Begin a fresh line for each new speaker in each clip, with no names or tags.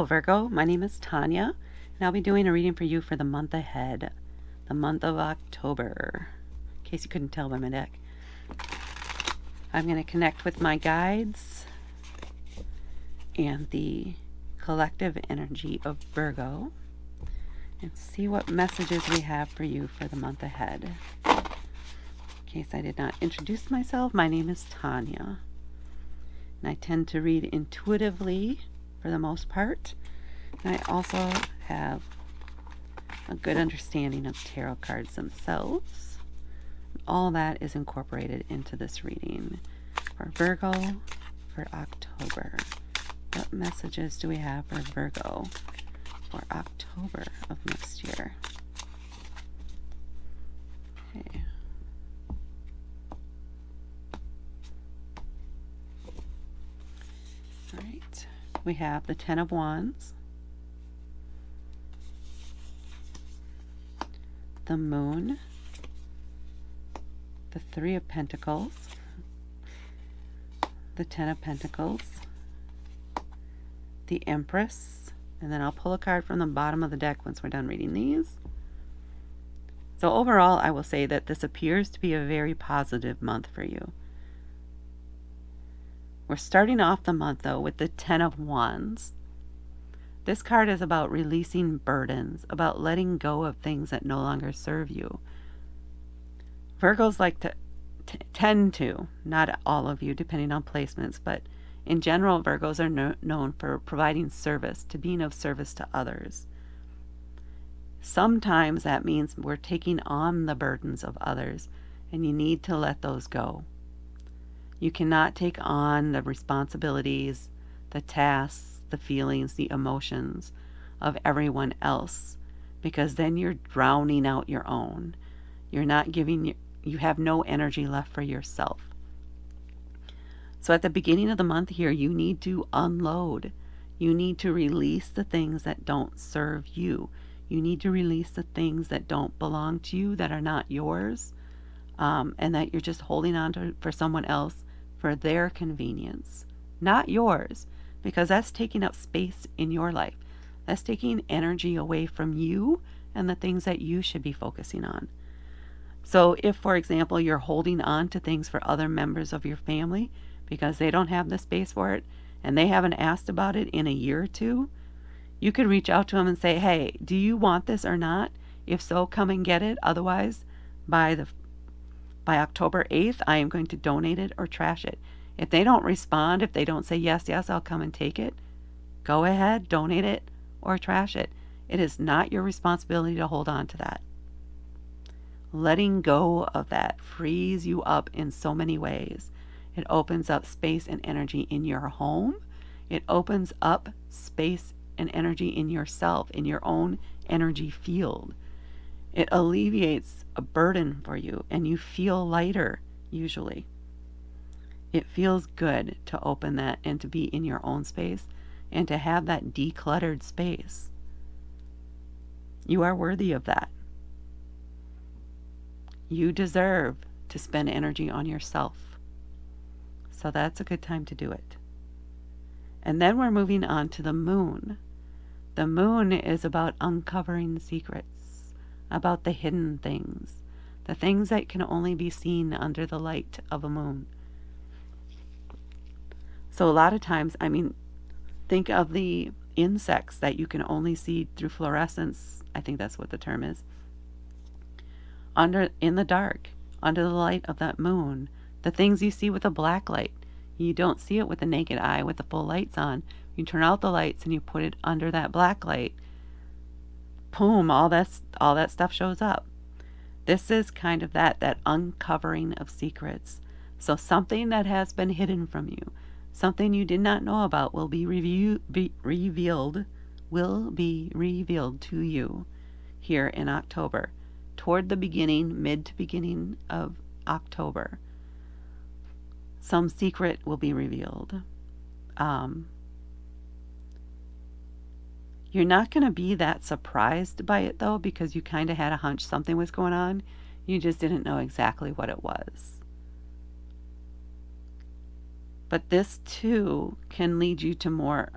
Virgo, my name is Tanya, and I'll be doing a reading for you for the month ahead, the month of October, in case you couldn't tell by my deck. I'm going to connect with my guides and the collective energy of Virgo and see what messages we have for you for the month ahead. In case I did not introduce myself, my name is Tanya, and I tend to read intuitively for the most part, and I also have a good understanding of tarot cards themselves. All that is incorporated into this reading for Virgo for October. What messages do we have for Virgo for October of next year? Okay. All right. We have the Ten of Wands, the Moon, the Three of Pentacles, the Ten of Pentacles, the Empress, and then I'll pull a card from the bottom of the deck once we're done reading these. So overall, I will say that this appears to be a very positive month for you. We're starting off the month, though, with the Ten of Wands. This card is about releasing burdens, about letting go of things that no longer serve you. Virgos like to tend to, not all of you, depending on placements, but in general, Virgos are known for providing service, to being of service to others. Sometimes that means we're taking on the burdens of others, and you need to let those go. You cannot take on the responsibilities, the tasks, the feelings, the emotions of everyone else, because then you're drowning out your own. You're not giving, you have no energy left for yourself. So at the beginning of the month here, you need to unload. You need to release the things that don't serve you. You need to release the things that don't belong to you, that are not yours, and that you're just holding on to for someone else for their convenience, not yours, because that's taking up space in your life. That's taking energy away from you and the things that you should be focusing on. So if, for example, you're holding on to things for other members of your family because they don't have the space for it and they haven't asked about it in a year or two, you could reach out to them and say, hey, do you want this or not? If so, come and get it. Otherwise, by October 8th, I am going to donate it or trash it. If they don't respond, if they don't say, yes, I'll come and take it, go ahead, donate it or trash it. It is not your responsibility to hold on to that. Letting go of that frees you up in so many ways. It opens up space and energy in your home. It opens up space and energy in yourself, in your own energy field. It alleviates a burden for you, and you feel lighter, usually. It feels good to open that and to be in your own space and to have that decluttered space. You are worthy of that. You deserve to spend energy on yourself. So that's a good time to do it. And then we're moving on to the Moon. The Moon is about uncovering secrets, about the hidden things, the things that can only be seen under the light of a moon. So a lot of times, think of the insects that you can only see through fluorescence. I think that's what the term is. In the dark, under the light of that moon, the things you see with a black light, you don't see it with the naked eye with the full lights on. You turn out the lights and you put it under that black light. Boom, all that stuff shows up. This is kind of that uncovering of secrets. So something that has been hidden from you, something you did not know about will be revealed to you here in October, toward the mid to beginning of October. Some secret will be revealed. You're not going to be that surprised by it, though, because you kind of had a hunch something was going on. You just didn't know exactly what it was. But this, too, can lead you to more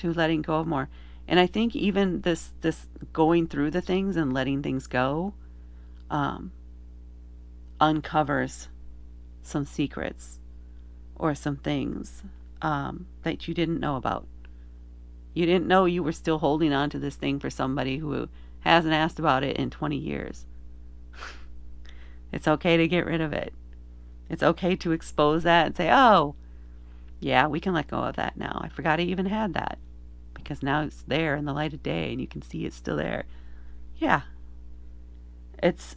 to letting go of more. And I think even this going through the things and letting things go uncovers some secrets or some things that you didn't know about. You didn't know you were still holding on to this thing for somebody who hasn't asked about it in 20 years. It's okay to get rid of it. It's okay to expose that and say, oh, yeah, we can let go of that now. I forgot I even had that. Because now it's there in the light of day and you can see it's still there. Yeah. It's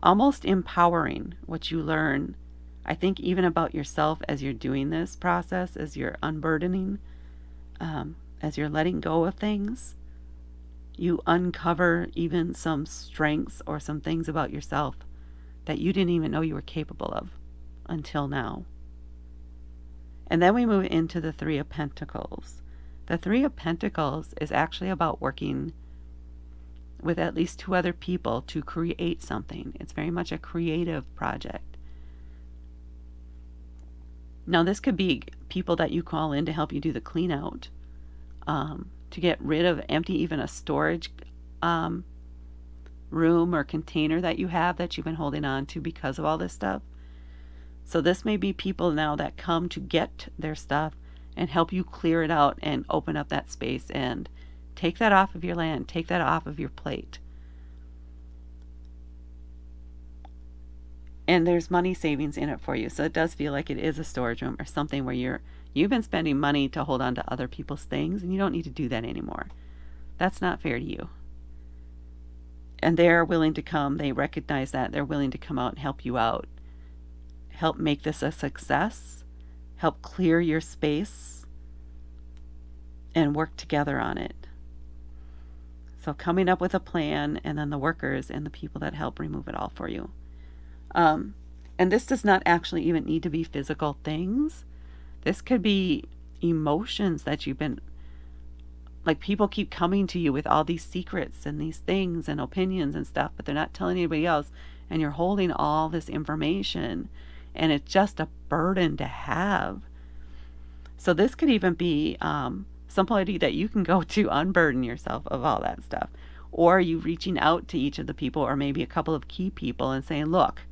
almost empowering what you learn. I think even about yourself as you're doing this process, as you're unburdening, as you're letting go of things, you uncover even some strengths or some things about yourself that you didn't even know you were capable of until now. And then we move into the Three of Pentacles. The Three of Pentacles is actually about working with at least 2 other people to create something. It's very much a creative project. Now, this could be people that you call in to help you do the clean out, to get rid of, empty even a storage room or container that you have that you've been holding on to because of all this stuff. So this may be people now that come to get their stuff and help you clear it out and open up that space and take that off of your land, take that off of your plate. And there's money savings in it for you. So it does feel like it is a storage room or something where you've been spending money to hold on to other people's things, and you don't need to do that anymore. That's not fair to you. And they're willing to come. They recognize that. They're willing to come out and help you out. Help make this a success. Help clear your space. And work together on it. So coming up with a plan, and then the workers and the people that help remove it all for you. And this does not actually even need to be physical things. This could be emotions that you've been, like, people keep coming to you with all these secrets and these things and opinions and stuff, but they're not telling anybody else. And you're holding all this information, and it's just a burden to have. So this could even be somebody that you can go to unburden yourself of all that stuff. Or you reaching out to each of the people, or maybe a couple of key people, and saying, look,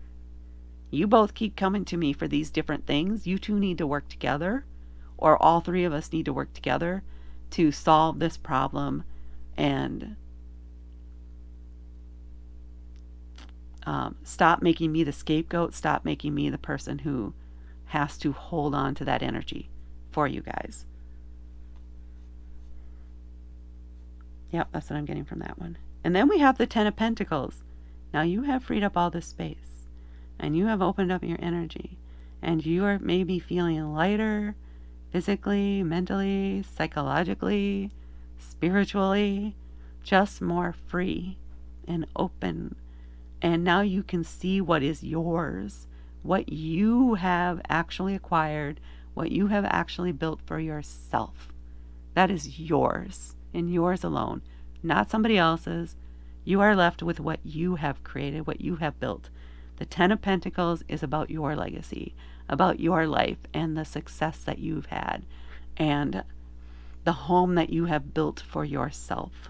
you both keep coming to me for these different things. You two need to work together, or all 3 of us need to work together to solve this problem and stop making me the scapegoat, stop making me the person who has to hold on to that energy for you guys. Yep, that's what I'm getting from that one. And then we have the Ten of Pentacles. Now you have freed up all this space, and you have opened up your energy, and you are maybe feeling lighter physically, mentally, psychologically, spiritually, just more free and open. And now you can see what is yours, what you have actually acquired, what you have actually built for yourself. That is yours and yours alone, not somebody else's. You are left with what you have created, what you have built. The Ten of Pentacles is about your legacy, about your life and the success that you've had and the home that you have built for yourself.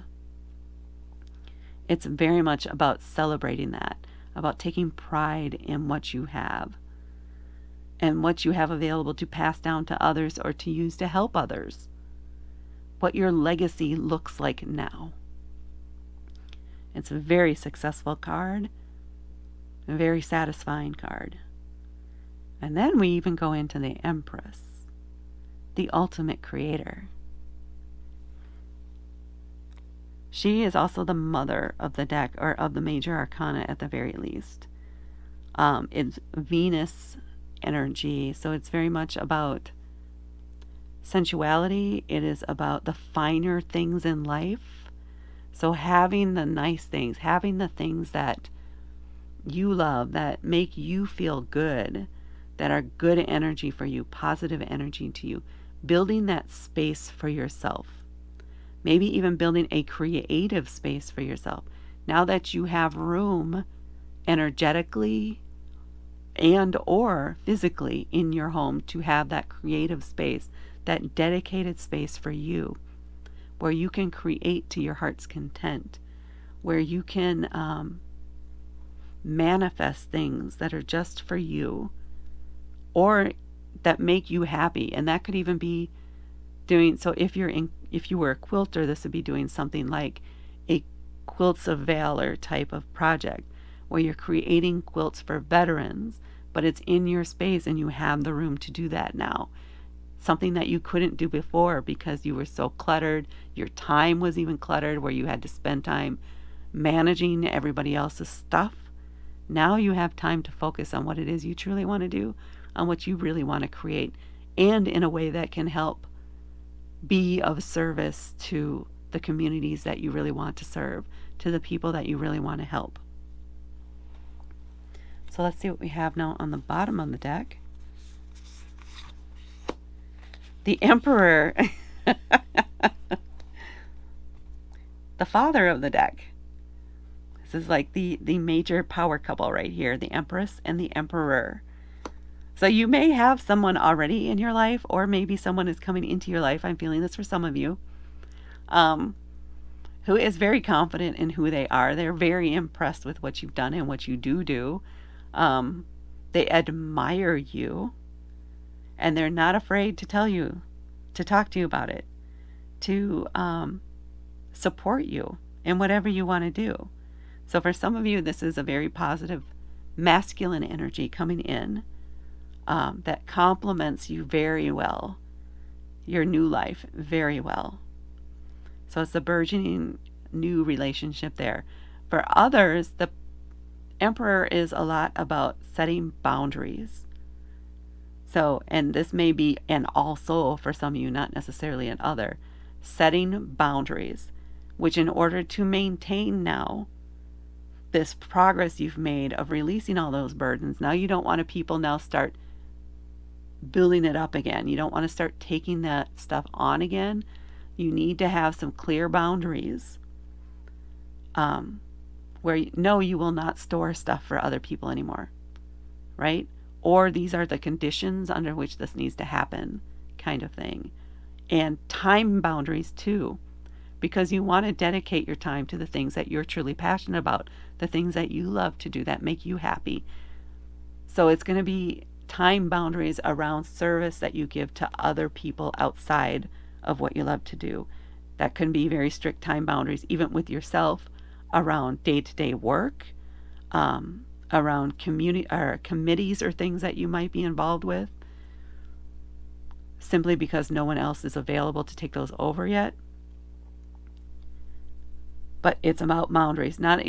It's very much about celebrating that, about taking pride in what you have and what you have available to pass down to others or to use to help others. What your legacy looks like now. It's a very successful card, a very satisfying card. And then we even go into the Empress, the ultimate creator. She is also the mother of the deck, or of the major arcana at the very least. It's Venus energy, so it's very much about sensuality. It is about the finer things in life. So having the nice things, having the things that you love, that make you feel good, that are good energy for you, positive energy to you, building that space for yourself. Maybe even building a creative space for yourself. Now that you have room energetically and or physically in your home to have that creative space that dedicated space for you, where you can create to your heart's content, where you can manifest things that are just for you or that make you happy. And that could even be doing, so if you were a quilter, this would be doing something like a Quilts of Valor type of project where you're creating quilts for veterans, but it's in your space and you have the room to do that now. Something that you couldn't do before because you were so cluttered. Your time was even cluttered, where you had to spend time managing everybody else's stuff. Now you have time to focus on what it is you truly want to do, on what you really want to create, and in a way that can help be of service to the communities that you really want to serve, to the people that you really want to help. So let's see what we have now on the bottom of the deck. The Emperor, the father of the deck. This is like the major power couple right here, the Empress and the Emperor. So you may have someone already in your life, or maybe someone is coming into your life. I'm feeling this for some of you, who is very confident in who they are. They're very impressed with what you've done and what you do. They admire you. And they're not afraid to tell you, to talk to you about it, to support you in whatever you want to do. So for some of you, this is a very positive masculine energy coming in that complements you very well, your new life very well. So it's a burgeoning new relationship there. For others, the Emperor is a lot about setting boundaries. So, and this may be an also for some of you, not necessarily an other, setting boundaries, which in order to maintain now this progress you've made of releasing all those burdens, now you don't want to people now start building it up again. You don't want to start taking that stuff on again. You need to have some clear boundaries where you will not store stuff for other people anymore, right? Or these are the conditions under which this needs to happen, kind of thing. And time boundaries too, because you want to dedicate your time to the things that you're truly passionate about, the things that you love to do that make you happy. So it's going to be time boundaries around service that you give to other people outside of what you love to do. That can be very strict time boundaries, even with yourself, around day-to-day work, around community or committees or things that you might be involved with, simply because no one else is available to take those over yet. But it's about boundaries, not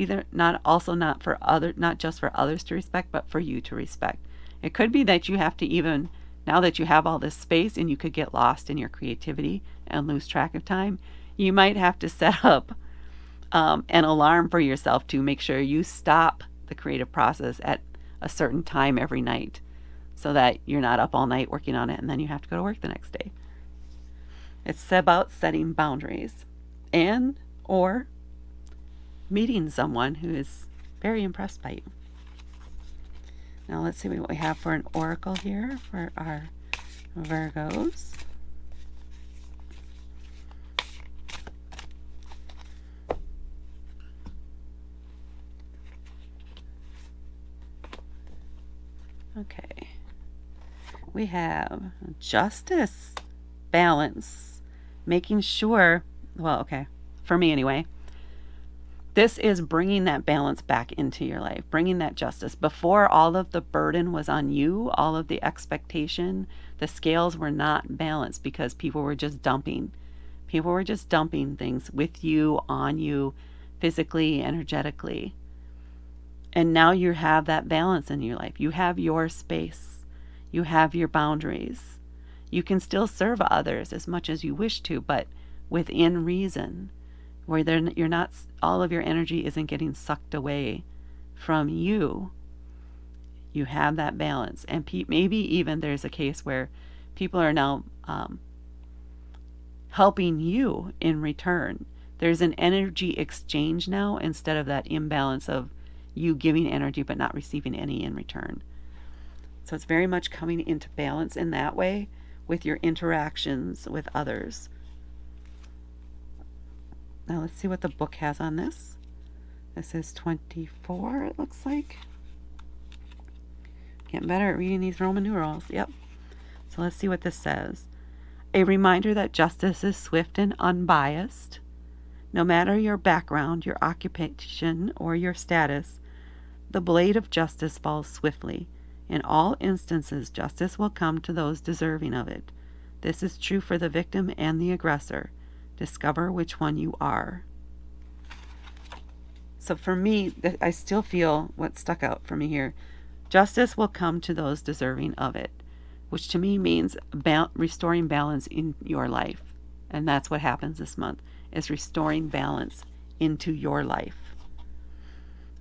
just for others to respect, but for you to respect. It could be that you have to, even now that you have all this space and you could get lost in your creativity and lose track of time, you might have to set up an alarm for yourself to make sure you stop the creative process at a certain time every night, so that you're not up all night working on it and then you have to go to work the next day. It's about setting boundaries and or meeting someone who is very impressed by you. Now let's see what we have for an oracle here for our Virgos. Okay, we have justice, balance, making sure, well, okay, for me anyway, this is bringing that balance back into your life, bringing that justice. Before, all of the burden was on you, all of the expectation, the scales were not balanced because people were just dumping. People were just dumping things with you, on you, physically, energetically. And now you have that balance in your life. You have your space. You have your boundaries. You can still serve others as much as you wish to, but within reason, where you're not, all of your energy isn't getting sucked away from you. You have that balance. And maybe even there's a case where people are now helping you in return. There's an energy exchange now instead of that imbalance of you giving energy but not receiving any in return. So it's very much coming into balance in that way, with your interactions with others. Now let's see what the book has on this. This is 24, it looks like. Getting better at reading these Roman numerals. Yep. So let's see what this says. A reminder that justice is swift and unbiased. No matter your background, your occupation, or your status, the blade of justice falls swiftly. In all instances, justice will come to those deserving of it. This is true for the victim and the aggressor. Discover which one you are. So for me, I still feel what stuck out for me here. Justice will come to those deserving of it, which to me means restoring balance in your life. And that's what happens this month, is restoring balance into your life.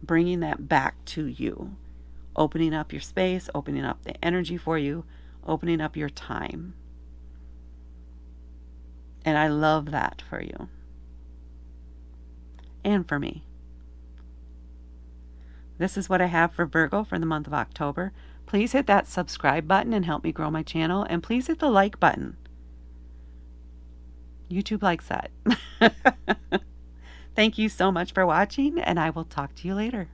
Bringing that back to you. Opening up your space, opening up the energy for you, opening up your time. And I love that for you. And for me. This is what I have for Virgo for the month of October. Please hit that subscribe button and help me grow my channel. And please hit the like button. YouTube likes that. Thank you so much for watching, and I will talk to you later.